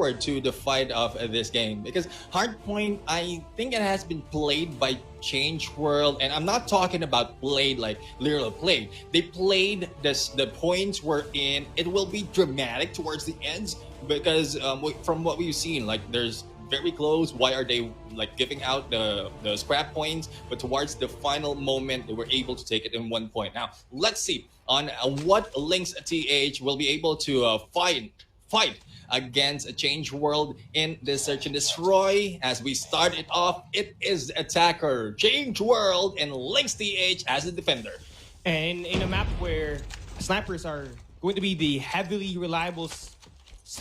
forward to the fight of this game because Hardpoint, I think it has been played by Changeworld, and I'm not talking about played like literally played. They played this, the points were in. It will be dramatic towards the ends because from what we've seen, like there's very close. Why are they like giving out the scrap points? But towards the final moment, they were able to take it in 1 point. Now let's see on what LYNXTH will be able to fight against a Changeworld in this search and destroy. As we start it off, it is the attacker Changeworld and LYNXTH as the defender. And in a map where snipers are going to be the heavily reliable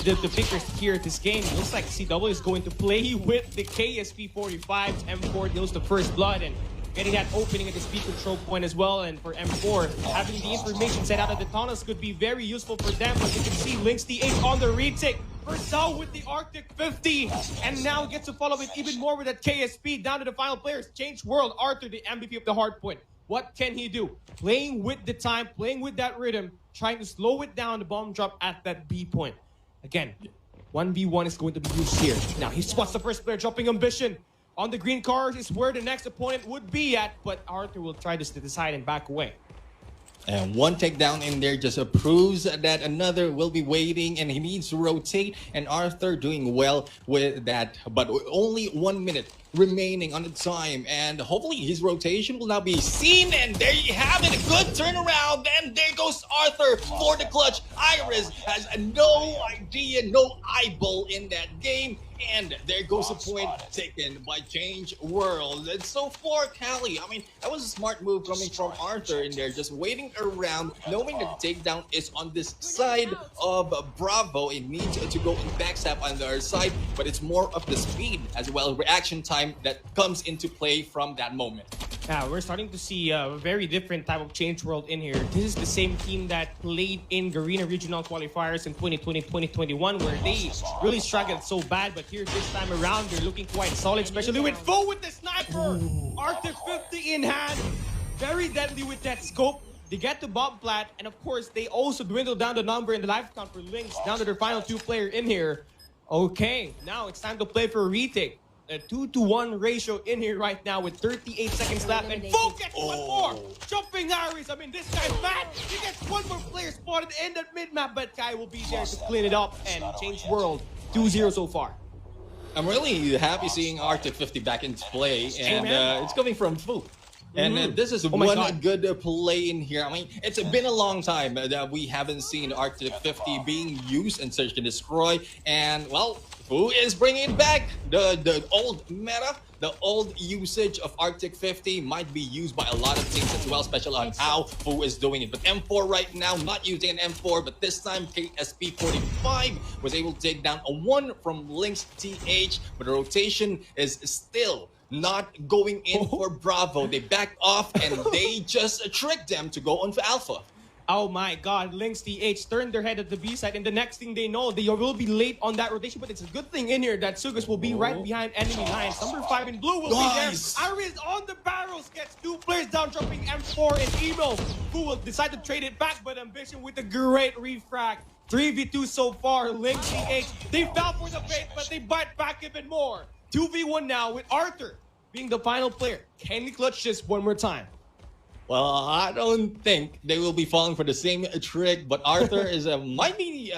the pickers here at this game, it looks like CW is going to play with the KSP-45. M4 deals the first blood and getting that opening at the speed control point as well. And for M4, having the information set out at the tunnels could be very useful for them. But you can see LYNXTH on the retake. First out with the Arctic 50, and now gets to follow it even more with that KSP. Down to the final players, Changeworld, Arthur, the MVP of the hardpoint. What can he do? Playing with the time, playing with that rhythm, trying to slow it down, the bomb drop at that B point. Again, 1v1 is going to be used here. Now he spots the first player dropping ambition. On the green cars is where the next opponent would be at, but Arthur will try to decide and back away. And one takedown in there just proves that another will be waiting and he needs to rotate. And Arthur doing well with that, but only 1 minute remaining on the time. And hopefully his rotation will now be seen. And there you have it, a good turnaround. And there goes Arthur for the clutch. Iris has no idea, no eyeball in that game. And there goes a point taken by Changeworld. And so far, Callie, I mean, that was a smart move coming from Arthur in there, just waiting around, knowing that the takedown is on this side of Bravo. It needs to go and backstab on the other side, but it's more of the speed as well as reaction time that comes into play from that moment. Now, we're starting to see a very different type of Changeworld in here. This is the same team that played in Garena Regional Qualifiers in 2020-2021, where they really struggled so bad. But here, this time around, they're looking quite solid, especially with Fo with the sniper. Arctic 50 in hand. Very deadly with that scope. They get the bomb plat, and of course, they also dwindle down the number in the life count for Lynx, down to their final 2 player in here. Okay, now it's time to play for a retake. A 2-to-1 ratio in here right now with 38 seconds left. And Fo gets one more! Jumping Iris. I mean, this guy's mad. He gets one more player spotted in that mid-map, but Kai will be there to clean it up and Changeworld 2-0 so far. I'm really happy seeing Arctic 50 back into play, and it's coming from Fo. And this is one good play in here. I mean, it's been a long time that we haven't seen Arctic 50 being used in Search and Destroy. And, well, Fo is bringing it back. The old meta, the old usage of Arctic 50 might be used by a lot of teams as well, especially on how Fo is doing it. But M4 right now, not using an M4, but this time KSP-45 was able to take down a 1 from LYNXTH, but the rotation is still not going in for Bravo. They backed off and they just tricked them to go on for Alpha. Oh my god, LYNXTH turned their head at the B side, and the next thing they know, they will be late on that rotation. But it's a good thing in here that Sugas will be right behind enemy lines. Number 5 in blue will be there. Iris on the barrels, gets 2 players down, dropping M4 and Emo, who will decide to trade it back, but Ambition with a great refrag. 3v2 so far, LYNXTH. They fell for the bait, but they bite back even more. 2v1 now with Arthur being the final player. Can he clutch this one more time? Well, I don't think they will be falling for the same trick, but Arthur is might be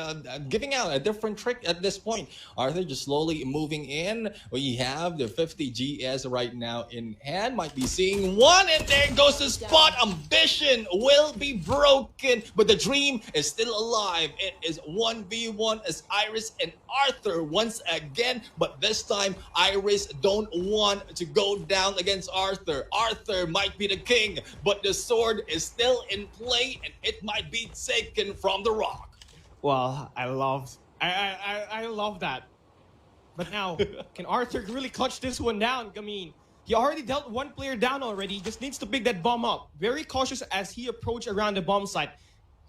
giving out a different trick at this point. Arthur just slowly moving in. We have the 50 GS right now in hand. Might be seeing one, and there goes the spot. Ambition will be broken, but the dream is still alive. It is 1v1 as Iris and Arthur once again, but this time Iris don't want to go down against Arthur. Arthur might be the king, but the sword is still in play and it might be taken from the rock. Well, I love that. But now, can Arthur really clutch this one down? I mean, he already dealt 1 player down already. He just needs to pick that bomb up. Very cautious as he approached around the bomb site.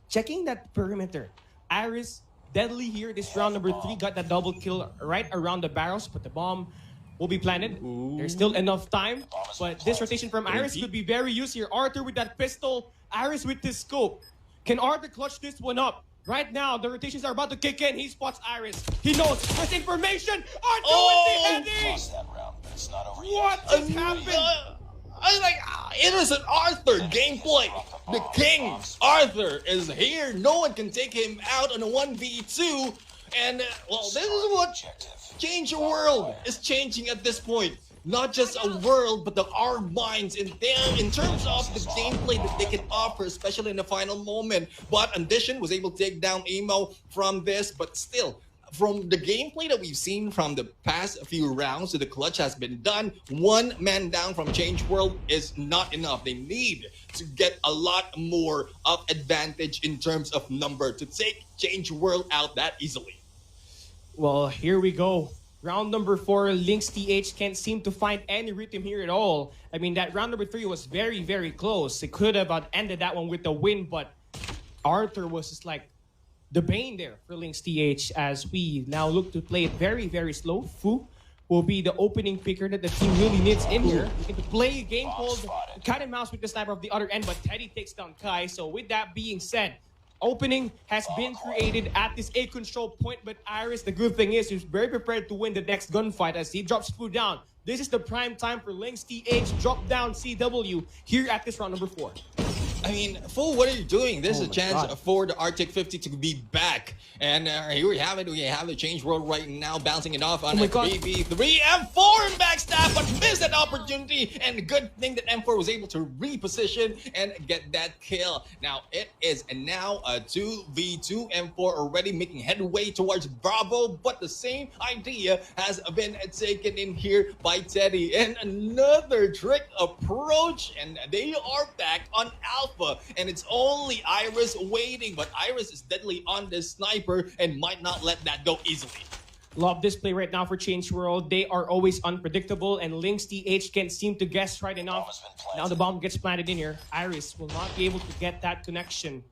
Checking that perimeter. Iris, deadly here. This round number 3 got that double kill right around the barrels, but the bomb will be planted. There's still enough time, but this rotation from Iris could be very useful here. Arthur with that pistol, Iris with this scope. Can Arthur clutch this one up? Right now, the rotations are about to kick in. He spots Iris. He knows there's information. Arthur Oh! with the heading. Lost that round, but it's not over What yet. just happened? I like it is an Arthur gameplay. The king Arthur is here. No one can take him out on a 1v2. And well, this is what Changeworld is changing at this point. Not just a world, but our minds in terms of the gameplay that they can offer, especially in the final moment. But Ambition was able to take down Emo from this, but still, from the gameplay that we've seen from the past few rounds, so the clutch has been done. One man down from Changeworld is not enough. They need to get a lot more of advantage in terms of number to take Changeworld out that easily. Well, here we go. Round number 4, LYNXTH can't seem to find any rhythm here at all. I mean, that round number 3 was very, very close. It could have ended that one with the win, but Arthur was just like the bane there for LYNXTH as we now look to play it very, very slow. Fu will be the opening picker that the team really needs in here. You can play a game called cat and mouse with the sniper of the other end, but Teddy takes down Kai. So with that being said, opening has been created at this A control point, but Iris, the good thing is, he's very prepared to win the next gunfight as he drops Fu down. This is the prime time for LYNXTH drop down CW here at this round number 4. I mean, Fool, what are you doing? This is a chance God. for the Arctic 50 to be back. And here we have it. We have the Changeworld right now, bouncing it off on a 3v3. M4 and backstab, but missed that opportunity. And good thing that M4 was able to reposition and get that kill. Now, it is now a 2v2. M4 already making headway towards Bravo, but the same idea has been taken in here by Teddy. And another trick approach, and they are back on Alpha. And it's only Iris waiting, but Iris is deadly on this sniper and might not let that go easily. Love this play right now for Changeworld. They are always unpredictable, and LYNXTH can't seem to guess right enough. Now the bomb gets planted in here. Iris will not be able to get that connection.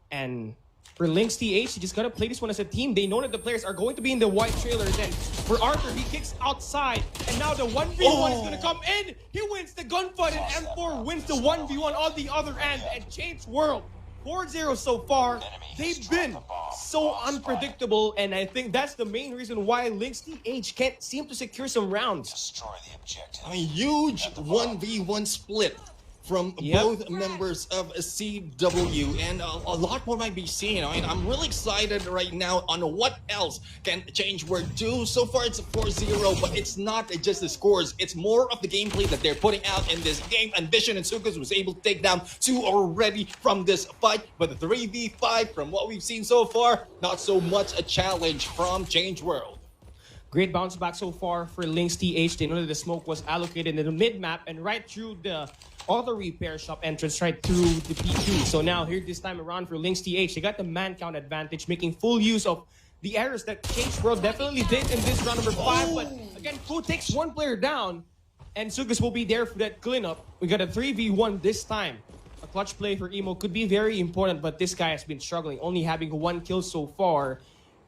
And for LYNXTH, you just gotta play this one as a team. They know that the players are going to be in the white trailers. And for Arthur, he kicks outside. And now the 1v1 is gonna come in. He wins the gunfight, and M4 wins the 1v1 on the other end. And Changeworld, 4-0 so far. They've been so unpredictable, and I think that's the main reason why LYNXTH can't seem to secure some rounds. Destroy the objective. A huge 1v1 split from both members of CW, and a lot more might be seen. I mean, I'm really excited right now on what else can Changeworld do. So far, it's a 4-0, but it's not just the scores. It's more of the gameplay that they're putting out in this game. Ambition and Sukas was able to take down 2 already from this fight, but the 3v5, from what we've seen so far, not so much a challenge from Changeworld. Great bounce back so far for LYNXTH. They know that the smoke was allocated in the mid-map and right through the auto repair shop entrance, right through the P2. So now here this time around for LYNXTH, they got the man count advantage, making full use of the errors that Changeworld definitely did in this round number 5. But again, Fu takes one player down, and Sugas will be there for that cleanup. We got a 3v1 this time. A clutch play for Emo could be very important, but this guy has been struggling, only having 1 kill so far,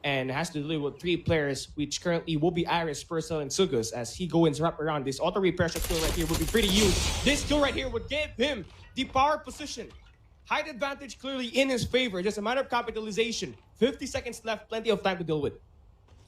and has to deal with 3 players, which currently will be Iris, Purcell, and Sugus as he goes wrap around. This auto repair shot kill right here would be pretty huge. This kill right here would give him the power position. Height advantage clearly in his favor. Just a matter of capitalization. 50 seconds left, plenty of time to deal with.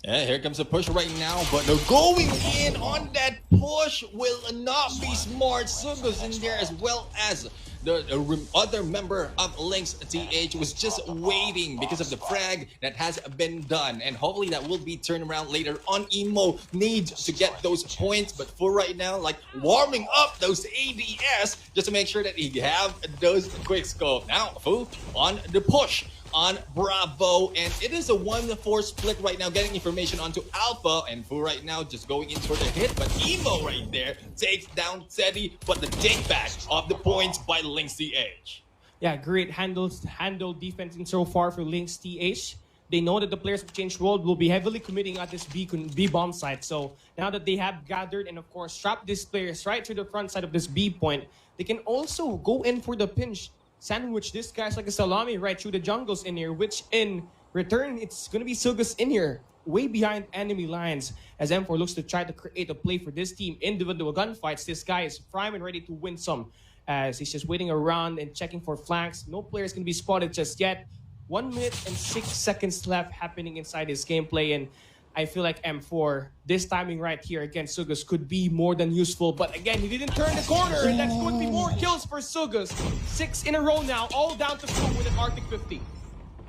Yeah, here comes a push right now, but going in on that push will not be smart. Sugas in there as well as the other member of LYNXTH was just waiting because of the frag that has been done. And hopefully that will be turned around later on. Emo needs to get those points, but for right now, like warming up those ADS just to make sure that he have those quick scope. Now, Fu on the push on Bravo, and it is a 1-4 split right now, getting information onto Alpha, and Fu right now just going in for the hit, but Emo right there takes down Teddy, but the take back of the points by LYNXTH. Yeah, great handle defense in so far for LYNXTH. They know that the players of Changeworld will be heavily committing at this B bomb site. So now that they have gathered and of course trapped these players right to the front side of this B point, they can also go in for the pinch, sandwich this guy's like a salami right through the jungles in here, which in return, it's going to be Sugas in here, way behind enemy lines, as M4 looks to try to create a play for this team. Individual gunfights, this guy is prime and ready to win some, as he's just waiting around and checking for flanks. No players can be spotted just yet. 1 minute and 6 seconds left happening inside his gameplay, and I feel like M4, this timing right here against Sugus could be more than useful. But again, he didn't turn the corner, and that's going to be more kills for Sugus. 6 in a row now, all down to 2 with an Arctic 50.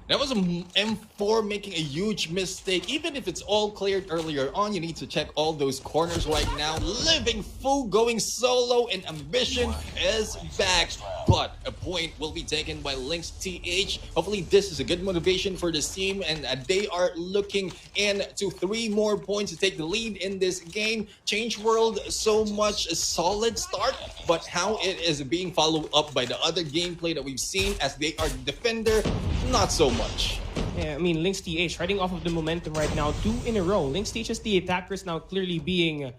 That was a M4 making a huge mistake. Even if it's all cleared earlier on, you need to check all those corners right now. Living Fu going solo, and Ambition is back. But a point will be taken by LYNXTH. Hopefully this is a good motivation for this team, and they are looking into 3 more points to take the lead in this game. Changeworld, so much a solid start, but how it is being followed up by the other gameplay that we've seen as they are the defender, not so much. Yeah, I mean, LYNXTH riding off of the momentum right now, 2 in a row. LYNXTH as the attackers now clearly being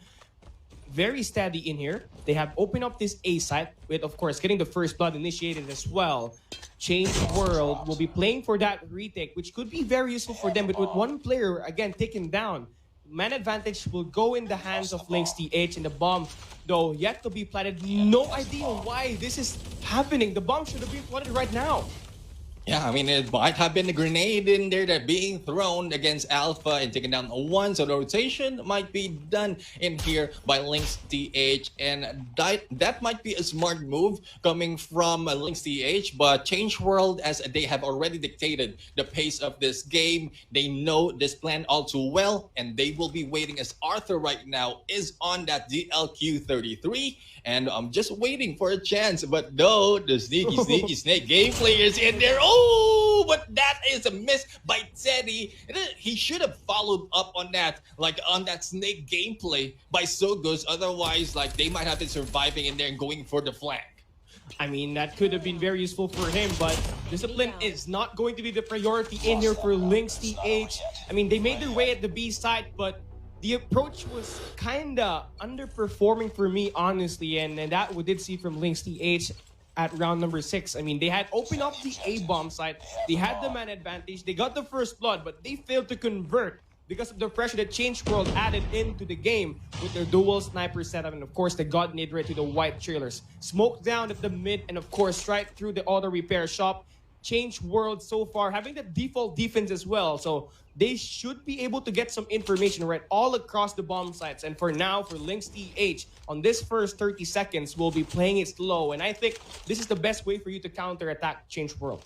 very steady in here. They have opened up this A site with, of course, getting the first blood initiated as well. Changeworld will be playing for that retake, which could be very useful for them. But with 1 player, again, taken down, man advantage will go in the hands of LYNXTH, and the bomb, though, yet to be planted. No idea why this is happening. The bomb should have been planted right now. Yeah, I mean, it might have been a grenade in there that being thrown against Alpha and taken down 1, so the rotation might be done in here by LYNXTH, and that might be a smart move coming from LYNXTH, but Changeworld, as they have already dictated the pace of this game, they know this plan all too well, and they will be waiting as Arthur right now is on that DLQ-33, and I'm just waiting for a chance, but no, the sneaky snake gameplay is in there. Oh, but that is a miss by Teddy. He should have followed up on that, like on that snake gameplay by Sugus. Otherwise, like they might have been surviving in there and going for the flank. I mean, that could have been very useful for him, but discipline is not going to be the priority in here for LYNXTH. I mean, they made their way at the B side, but the approach was kind of underperforming for me, honestly, and that we did see from LYNXTH at round number 6. I mean, they had opened up the A-bomb site, they had the man advantage, they got the first blood, but they failed to convert because of the pressure that Changeworld added into the game with their dual sniper setup, and of course they got nade right to the white trailers. Smoke down at the mid, and of course right through the auto repair shop. Changeworld so far having the default defense as well, so they should be able to get some information right all across the bomb sites. And for now, for LYNXTH, on this first 30 seconds, we'll be playing it slow, and I think this is the best way for you to counter-attack Changeworld.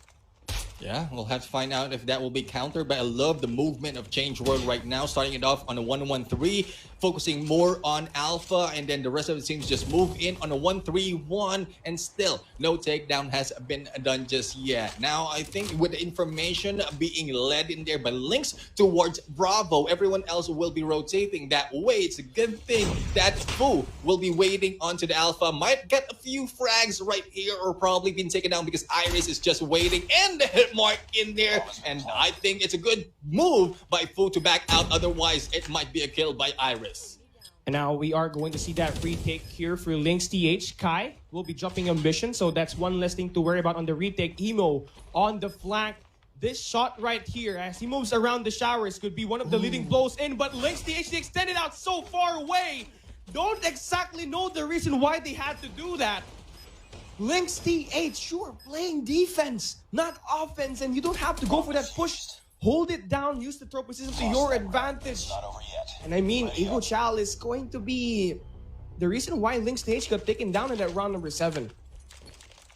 Yeah, we'll have to find out if that will be countered, but I love the movement of Changeworld right now, starting it off on a 1-1-3, focusing more on Alpha, and then the rest of the teams just move in on a 1-3-1, and still no takedown has been done just yet. Now, I think with the information being led in there by Lynx towards Bravo, everyone else will be rotating that way. It's a good thing that Fu will be waiting onto the Alpha, might get a few frags right here, or probably been taken down because Iris is just waiting, and the hit mark in there, and I think it's a good move by Fu to back out, otherwise it might be a kill by Iris. And now we are going to see that retake here for LYNXTH. Kai will be jumping Ambition, so that's one less thing to worry about on the retake. Emo on the flank. This shot right here, as he moves around the showers, could be one of the leading blows in, but LYNXTH extended out so far away. Don't exactly know the reason why they had to do that. LYNXTH, you are playing defense, not offense, and you don't have to go for that push. Hold it down, use the throw position to your advantage. And I mean, Ego Chal is going to be the reason why LYNXTH got taken down in that round number 7.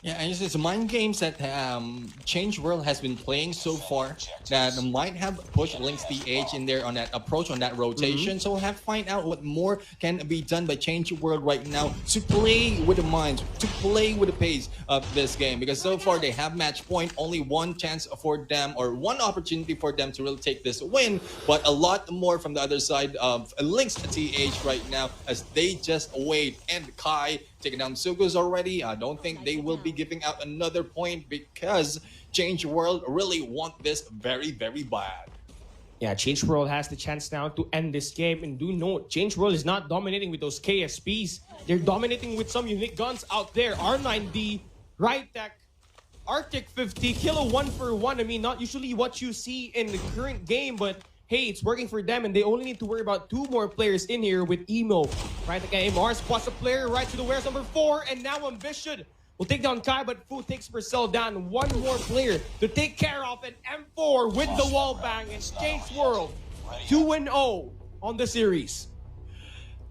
Yeah, and it's mind games that Changeworld has been playing so far that might have pushed LYNXTH in there on that approach, on that rotation. So we'll have to find out what more can be done by Changeworld right now to play with the minds, to play with the pace of this game. Because so far they have match point, only one chance for them, or one opportunity for them to really take this win. But a lot more from the other side of LYNXTH right now as they just wait. And Kai taking down Sugus already. I don't think they will be giving out another point because Changeworld really want this very, very bad. Yeah, Changeworld has the chance now to end this game. And do note, Changeworld is not dominating with those KSPs. They're dominating with some unique guns out there. R9D, Rytech, Arctic 50, Kilo 1-for-1. I mean, not usually what you see in the current game, but hey, it's working for them, and they only need to worry about 2 more players in here with Emo. Right, again, MR spots a player right to the wares number 4, and now Ambition will take down Kai, but Fu takes Purcell down. One more player to take care of, and M4 with the wall bang, and Changeworld 2-0 on the series.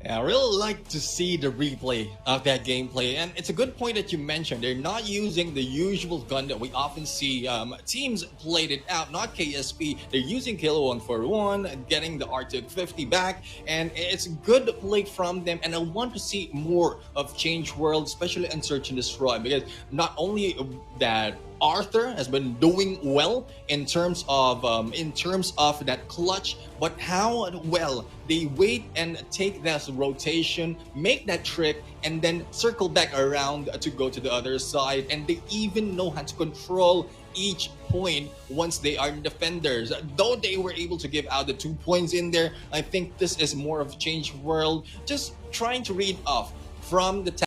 Yeah, I really like to see the replay of that gameplay, and it's a good point that you mentioned. They're not using the usual gun that we often see teams played it out, not KSP. They're using Kilo 141, getting the R2 50 back, and it's a good play from them. And I want to see more of Changeworld, especially in Search and Destroy, because not only that Arthur has been doing well in terms of that clutch, but how well they wait and take that rotation, make that trick, and then circle back around to go to the other side. And they even know how to control each point once they are defenders. Though they were able to give out the 2 points in there, I think this is more of Changeworld just trying to read off from the